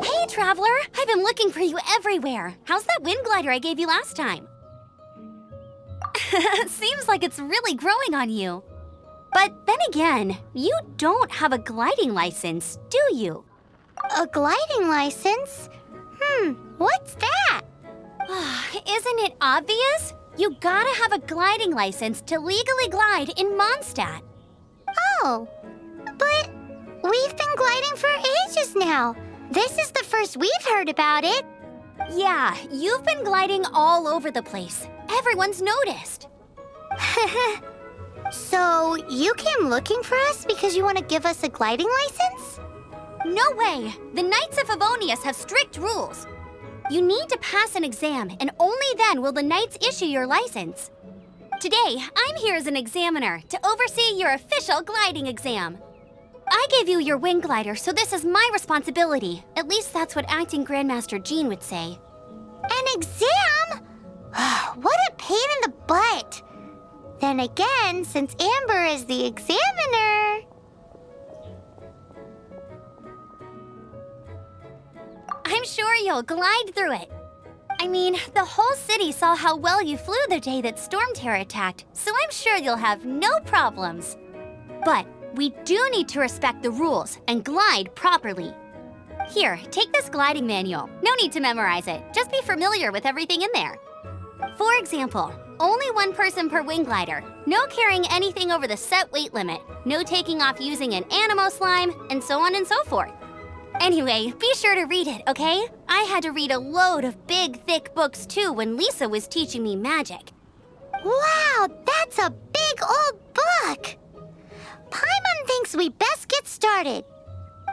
Hey, Traveler! I've been looking for you everywhere. How's that wind glider I gave you last time? Seems like it's really growing on you. But then again, you don't have a gliding license, do you? A gliding license? What's that? Isn't it obvious? You gotta have a gliding license to legally glide in Mondstadt. Oh, but we've been gliding for ages now. This is the first we've heard about it. Yeah, you've been gliding all over the place. Everyone's noticed. So you came looking for us because you want to give us a gliding license? No way! The Knights of Favonius have strict rules. You need to pass an exam, and only then will the Knights issue your license. Today, I'm here as an examiner to oversee your official gliding exam. I gave you your wing glider, so this is my responsibility. At least that's what Acting Grandmaster Jean would say. An exam? What a pain in the butt. Then again, since Amber is the examiner... I'm sure you'll glide through it. I mean, the whole city saw how well you flew the day that Storm Terror attacked, so I'm sure you'll have no problems. But we do need to respect the rules and glide properly. Here, take this gliding manual. No need to memorize it. Just be familiar with everything in there. For example, only one person per wing glider, no carrying anything over the set weight limit, no taking off using an animo slime, and so on and so forth. Anyway, be sure to read it, okay? I had to read a load of big, thick books too when Lisa was teaching me magic. Wow, that's a big old book! Paimon thinks we best get started.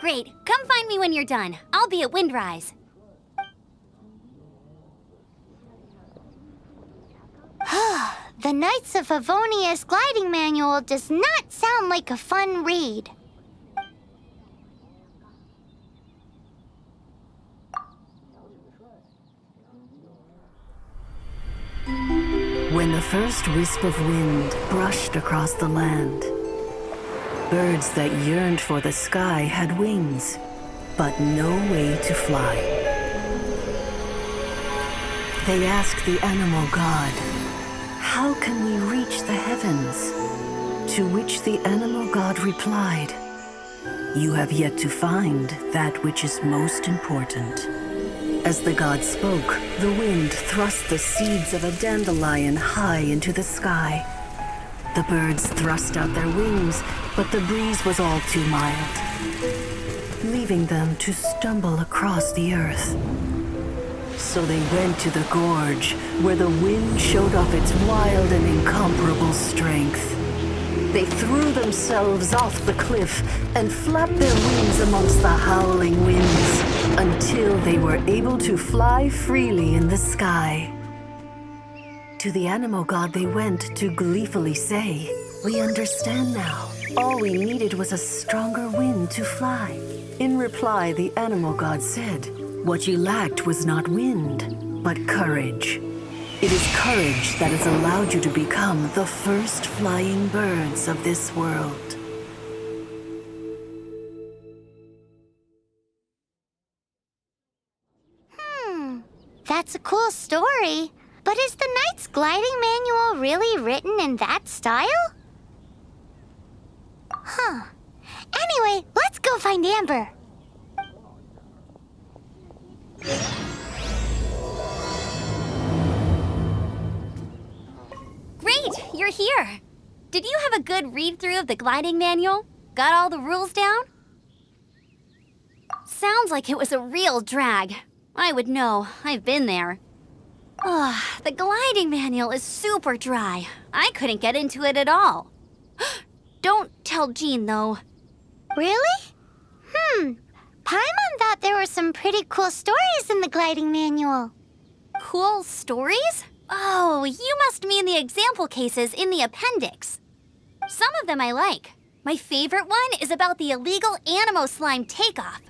Great, come find me when you're done. I'll be at Windrise. The Knights of Favonius gliding manual does not sound like a fun read. When the first wisp of wind brushed across the land, birds that yearned for the sky had wings, but no way to fly. They asked the animal god, "How can we reach the heavens?" To which the animal god replied, "You have yet to find that which is most important." As the god spoke, the wind thrust the seeds of a dandelion high into the sky. The birds thrust out their wings, but the breeze was all too mild, leaving them to stumble across the earth. So they went to the gorge, where the wind showed off its wild and incomparable strength. They threw themselves off the cliff and flapped their wings amongst the howling winds until they were able to fly freely in the sky. To the animal god they went to gleefully say, "We understand now. All we needed was a stronger wind to fly." In reply, the animal god said, "What you lacked was not wind, but courage. It is courage that has allowed you to become the first flying birds of this world." That's a cool story. But is the Knight's gliding manual really written in that style? Anyway, let's go find Amber. Great, you're here. Did you have a good read-through of the gliding manual? Got all the rules down? Sounds like it was a real drag. I would know. I've been there. The gliding manual is super dry. I couldn't get into it at all. Don't tell Jean, though. Really? Paimon thought there were some pretty cool stories in the gliding manual. Cool stories? Oh, you must mean the example cases in the appendix. Some of them I like. My favorite one is about the illegal animo slime takeoff.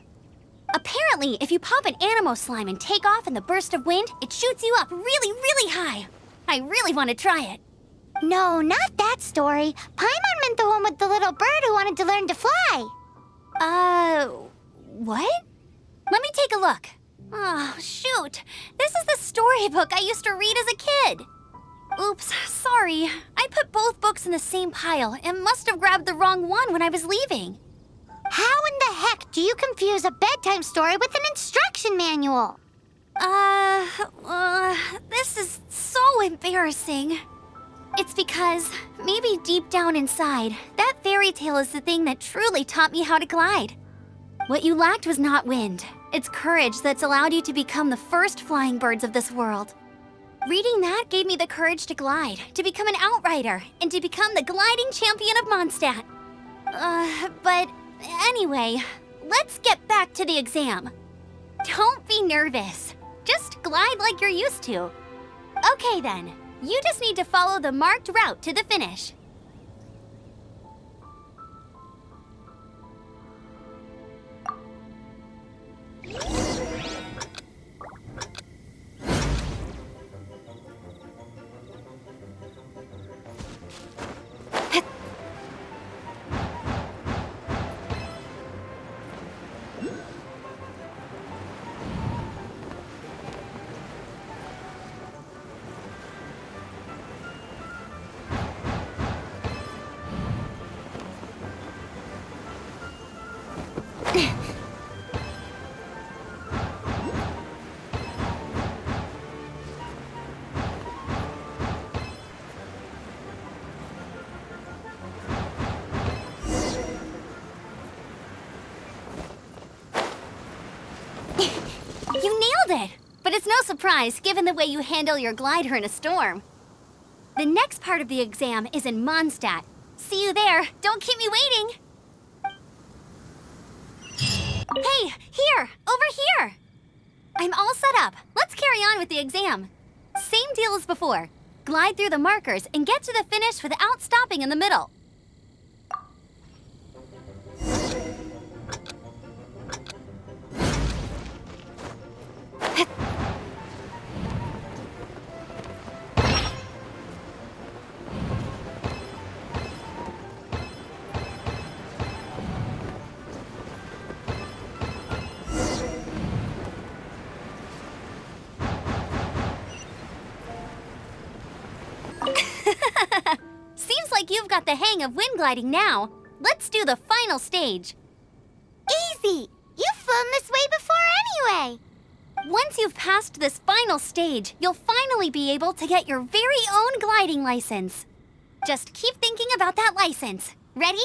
Apparently, if you pop an animo slime and take off in the burst of wind, it shoots you up really, really high. I really want to try it. No, not that story. Paimon meant the one with the little bird who wanted to learn to fly. What? Let me take a look. Oh, shoot. This is the storybook I used to read as a kid. Oops, sorry. I put both books in the same pile and must have grabbed the wrong one when I was leaving. How in the heck do you confuse a bedtime story with an instruction manual? This is so embarrassing. It's because maybe deep down inside, that fairy tale is the thing that truly taught me how to glide. What you lacked was not wind. It's courage that's allowed you to become the first flying birds of this world. Reading that gave me the courage to glide, to become an outrider, and to become the gliding champion of Mondstadt. But anyway, let's get back to the exam. Don't be nervous. Just glide like you're used to. Okay then, you just need to follow the marked route to the finish. You nailed it! But it's no surprise given the way you handle your glider in a storm. The next part of the exam is in Mondstadt. See you there. Don't keep me waiting. Hey, here! Over here! I'm all set up. Let's carry on with the exam. Same deal as before. Glide through the markers and get to the finish without stopping in the middle. Seems like you've got the hang of wind gliding now. Let's do the final stage. Easy! You've flown this way before anyway! Once you've passed this final stage, you'll finally be able to get your very own gliding license. Just keep thinking about that license. Ready?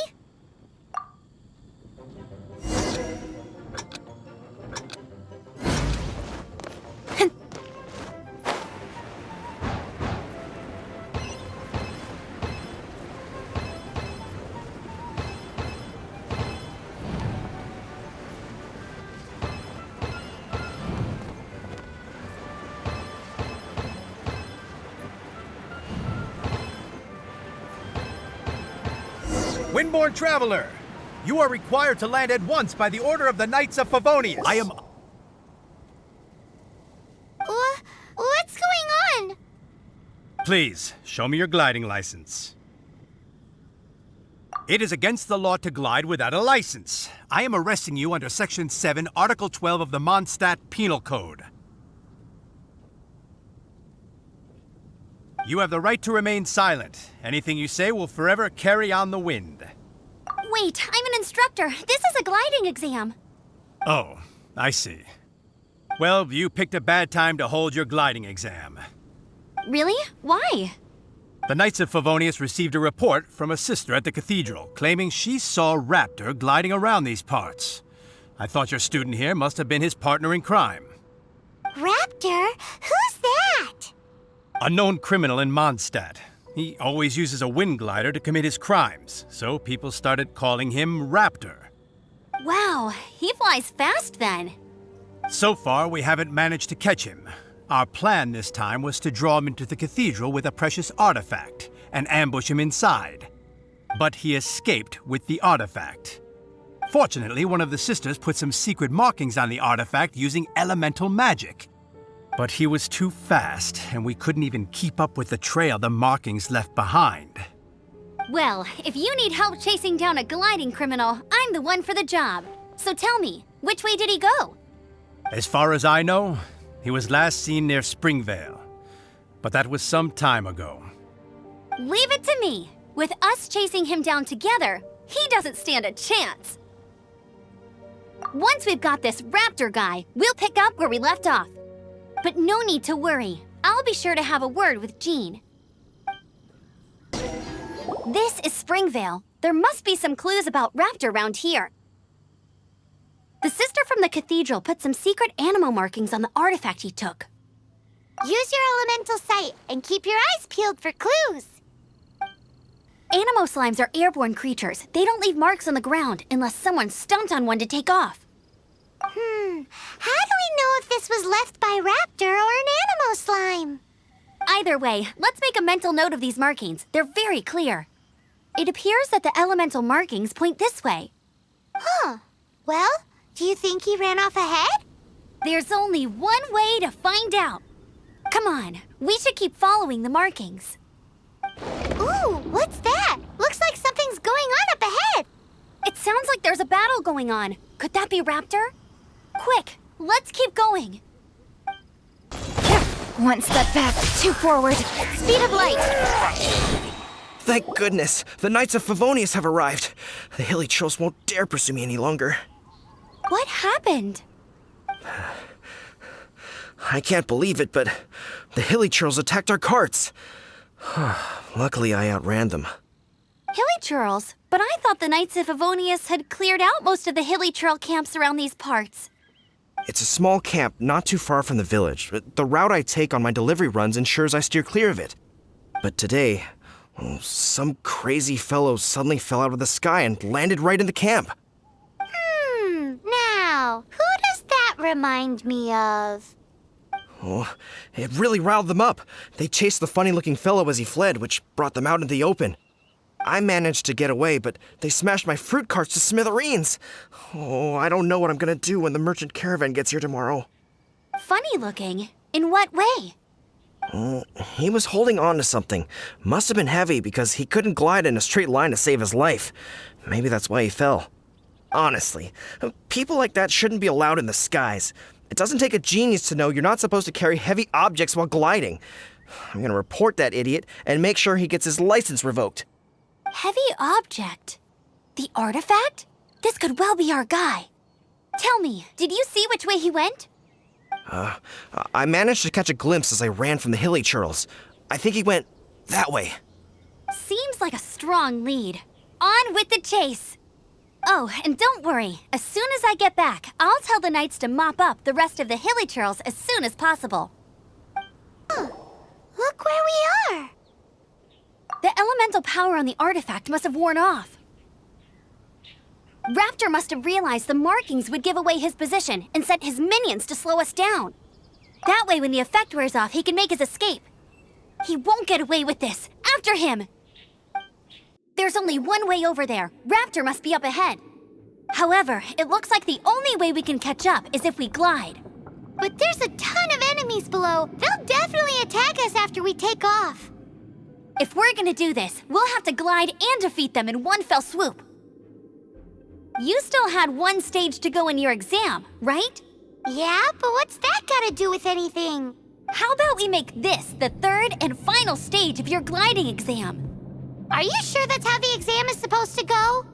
Windborne Traveler, you are required to land at once by the order of the Knights of Favonius. What's going on? Please, show me your gliding license. It is against the law to glide without a license. I am arresting you under Section 7, Article 12 of the Mondstadt Penal Code. You have the right to remain silent. Anything you say will forever carry on the wind. Wait, I'm an instructor. This is a gliding exam. Oh, I see. Well, you picked a bad time to hold your gliding exam. Really? Why? The Knights of Favonius received a report from a sister at the cathedral claiming she saw Raptor gliding around these parts. I thought your student here must have been his partner in crime. Raptor? Who's that? A known criminal in Mondstadt. He always uses a wind glider to commit his crimes, so people started calling him Raptor. Wow, he flies fast then. So far, we haven't managed to catch him. Our plan this time was to draw him into the cathedral with a precious artifact and ambush him inside. But he escaped with the artifact. Fortunately, one of the sisters put some secret markings on the artifact using elemental magic. But he was too fast, and we couldn't even keep up with the trail the markings left behind. Well, if you need help chasing down a gliding criminal, I'm the one for the job. So tell me, which way did he go? As far as I know, he was last seen near Springvale. But that was some time ago. Leave it to me. With us chasing him down together, he doesn't stand a chance. Once we've got this raptor guy, we'll pick up where we left off. But no need to worry. I'll be sure to have a word with Jean. This is Springvale. There must be some clues about raptor around here. The sister from the cathedral put some secret animal markings on the artifact he took. Use your elemental sight and keep your eyes peeled for clues. Animo slimes are airborne creatures. They don't leave marks on the ground unless someone stomped on one to take off. How do we know if this was left by raptor or an animo slime? Either way, let's make a mental note of these markings. They're very clear. It appears that the elemental markings point this way. Well, do you think he ran off ahead? There's only one way to find out. Come on, we should keep following the markings. Ooh, what's that? Looks like something's going on up ahead. It sounds like there's a battle going on. Could that be Raptor? Quick, let's keep going. One step back, two forward. Speed of light. Thank goodness, the Knights of Favonius have arrived. The hilly trolls won't dare pursue me any longer. What happened? I can't believe it, but the hilly trolls attacked our carts. Luckily, I outran them. Hilly Churls? But I thought the Knights of Favonius had cleared out most of the Hilly Churl camps around these parts. It's a small camp not too far from the village. The route I take on my delivery runs ensures I steer clear of it. But today, some crazy fellow suddenly fell out of the sky and landed right in the camp. Now, who does that remind me of? Oh, it really riled them up. They chased the funny-looking fellow as he fled, which brought them out into the open. I managed to get away, but they smashed my fruit carts to smithereens. Oh, I don't know what I'm gonna do when the merchant caravan gets here tomorrow. Funny looking? In what way? He was holding on to something. Must have been heavy because he couldn't glide in a straight line to save his life. Maybe that's why he fell. Honestly, people like that shouldn't be allowed in the skies. It doesn't take a genius to know you're not supposed to carry heavy objects while gliding. I'm gonna report that idiot and make sure he gets his license revoked. Heavy object? The artifact? This could well be our guy. Tell me, did you see which way he went? I managed to catch a glimpse as I ran from the hilly churls. I think he went that way. Seems like a strong lead. On with the chase! Oh, and don't worry. As soon as I get back, I'll tell the knights to mop up the rest of the hilly churls as soon as possible. Look where we are. The elemental power on the artifact must have worn off. Raptor must have realized the markings would give away his position and sent his minions to slow us down. That way, when the effect wears off, he can make his escape. He won't get away with this. After him! There's only one way over there. Raptor must be up ahead. However, it looks like the only way we can catch up is if we glide. But there's a ton of enemies below. They'll definitely attack us after we take off. If we're gonna do this, we'll have to glide and defeat them in one fell swoop. You still had one stage to go in your exam, right? Yeah, but what's that gotta do with anything? How about we make this the third and final stage of your gliding exam? Are you sure that's how the exam is supposed to go?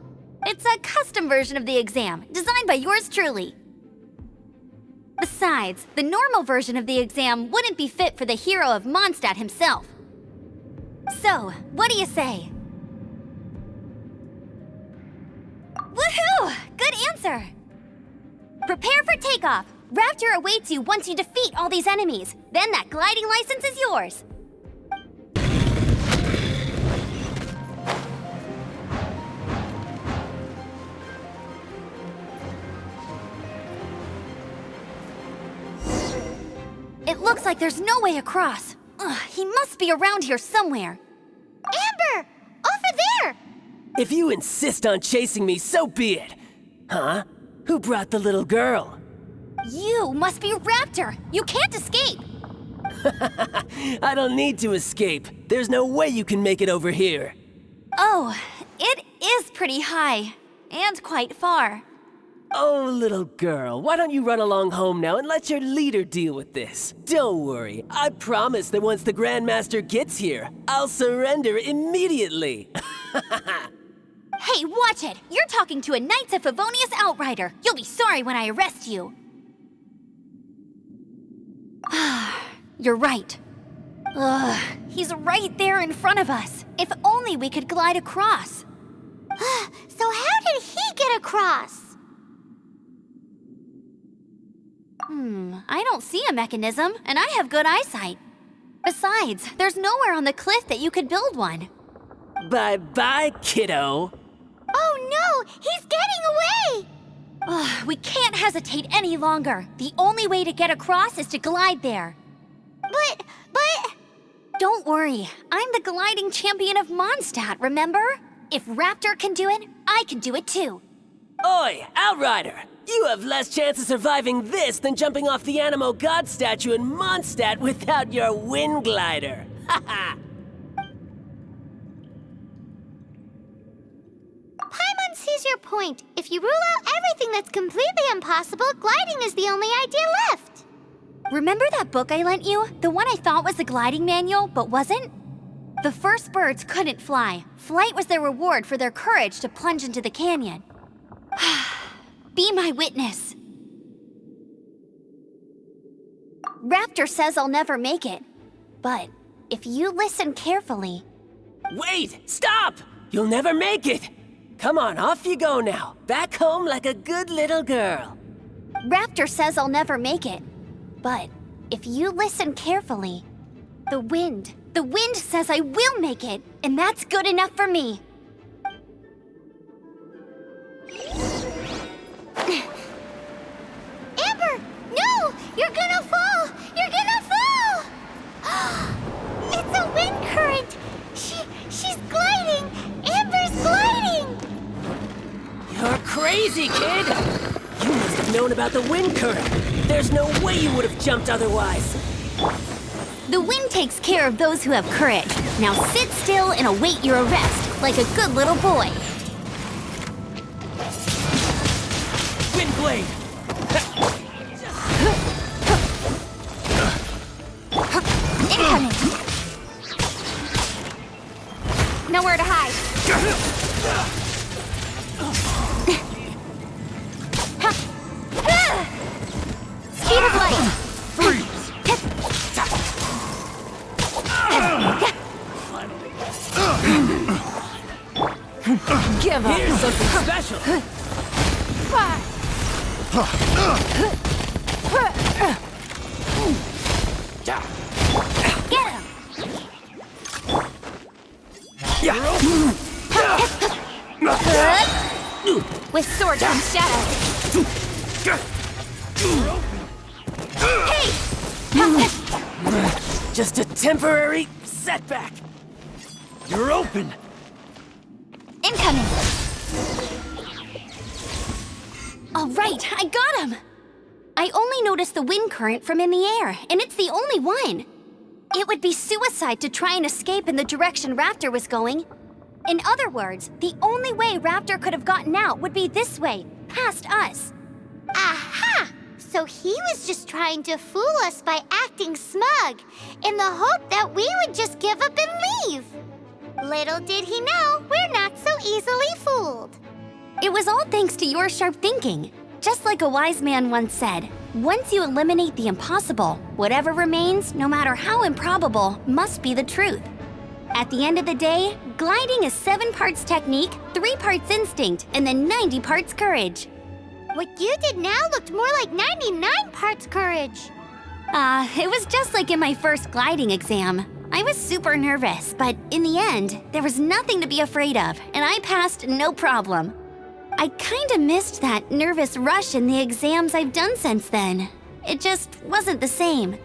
It's a custom version of the exam, designed by yours truly. Besides, the normal version of the exam wouldn't be fit for the hero of Mondstadt himself. So, what do you say? Woohoo! Good answer! Prepare for takeoff. Raptor awaits you once you defeat all these enemies. Then that gliding license is yours. It looks like there's no way across. Ugh, he must be around here somewhere. Amber! Over there! If you insist on chasing me, so be it. Huh? Who brought the little girl? You must be Raptor. You can't escape. I don't need to escape. There's no way you can make it over here. Oh, it is pretty high. And quite far. Oh, little girl, why don't you run along home now and let your leader deal with this? Don't worry, I promise that once the Grandmaster gets here, I'll surrender immediately. Hey, watch it! You're talking to a Knights of Favonius outrider. You'll be sorry when I arrest you. You're right. Ugh, he's right there in front of us. If only we could glide across. So how did he get across? I don't see a mechanism, and I have good eyesight. Besides, there's nowhere on the cliff that you could build one. Bye-bye, kiddo. Oh no, he's getting away! Ugh, we can't hesitate any longer. The only way to get across is to glide there. But... Don't worry, I'm the gliding champion of Mondstadt, remember? If Raptor can do it, I can do it too. Oi, Outrider! You have less chance of surviving this than jumping off the Animo God statue in Mondstadt without your wind glider. Haha! Paimon sees your point. If you rule out everything that's completely impossible, gliding is the only idea left. Remember that book I lent you? The one I thought was the gliding manual, but wasn't? The first birds couldn't fly. Flight was their reward for their courage to plunge into the canyon. Be my witness. Raptor says I'll never make it. But if you listen carefully... Wait! Stop! You'll never make it! Come on, off you go now. Back home like a good little girl. Raptor says I'll never make it. But if you listen carefully, the wind says I will make it, and that's good enough for me. Amber, no! You're gonna fall! You're gonna fall! It's a wind current! She's gliding! Amber's gliding! You're crazy, kid! You must have known about the wind current. There's no way you would have jumped otherwise. The wind takes care of those who have courage. Now sit still and await your arrest, like a good little boy. Wind blade! Incoming! Nowhere to hide. Speed of light! Give up. Here's something special! Get him! With sword comes shadow. Just a temporary setback. You're open! Incoming! All right, I got him! I only noticed the wind current from in the air, and it's the only one. It would be suicide to try and escape in the direction Raptor was going. In other words, the only way Raptor could have gotten out would be this way, past us. Aha! So he was just trying to fool us by acting smug, in the hope that we would just give up and leave. Little did he know, we're not so easily fooled. It was all thanks to your sharp thinking. Just like a wise man once said, once you eliminate the impossible, whatever remains, no matter how improbable, must be the truth. At the end of the day, gliding is 7 parts technique, 3 parts instinct, and then 90 parts courage. What you did now looked more like 99 parts courage. It was just like in my first gliding exam. I was super nervous, but in the end, there was nothing to be afraid of, and I passed no problem. I kinda missed that nervous rush in the exams I've done since then. It just wasn't the same.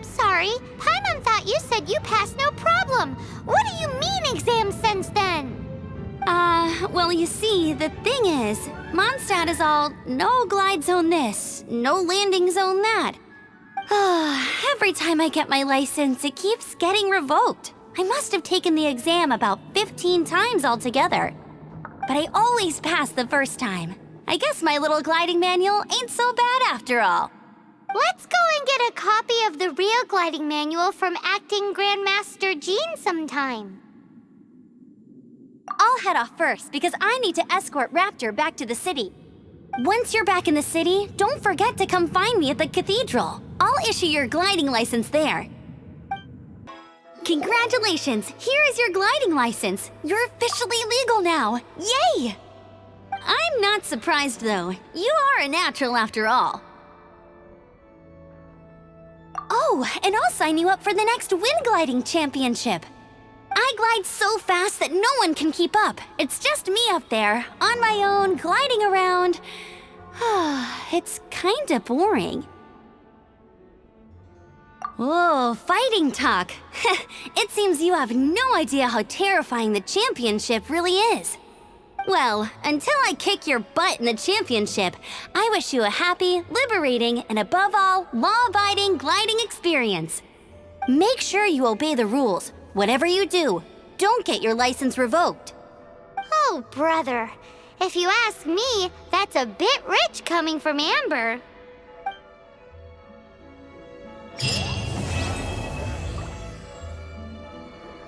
Sorry. Paimon thought you said you passed no problem. What do you mean exams since then? Well, you see, the thing is, Mondstadt is all no glide zone this, no landing zone that. Every time I get my license, it keeps getting revoked. I must have taken the exam about 15 times altogether. But I always pass the first time. I guess my little gliding manual ain't so bad after all. Let's go and get a copy of the real gliding manual from Acting Grandmaster Jean sometime. I'll head off first because I need to escort Raptor back to the city. Once you're back in the city, don't forget to come find me at the cathedral. I'll issue your gliding license there. Congratulations! Here is your gliding license. You're officially legal now. Yay! I'm not surprised, though. You are a natural after all. Oh, and I'll sign you up for the next wind gliding championship. I glide so fast that no one can keep up. It's just me up there, on my own, gliding around. It's kinda boring. Whoa, fighting talk. It seems you have no idea how terrifying the championship really is. Well, until I kick your butt in the championship, I wish you a happy, liberating, and above all, law-abiding gliding experience. Make sure you obey the rules. Whatever you do, don't get your license revoked. Oh, brother. If you ask me, that's a bit rich coming from Amber.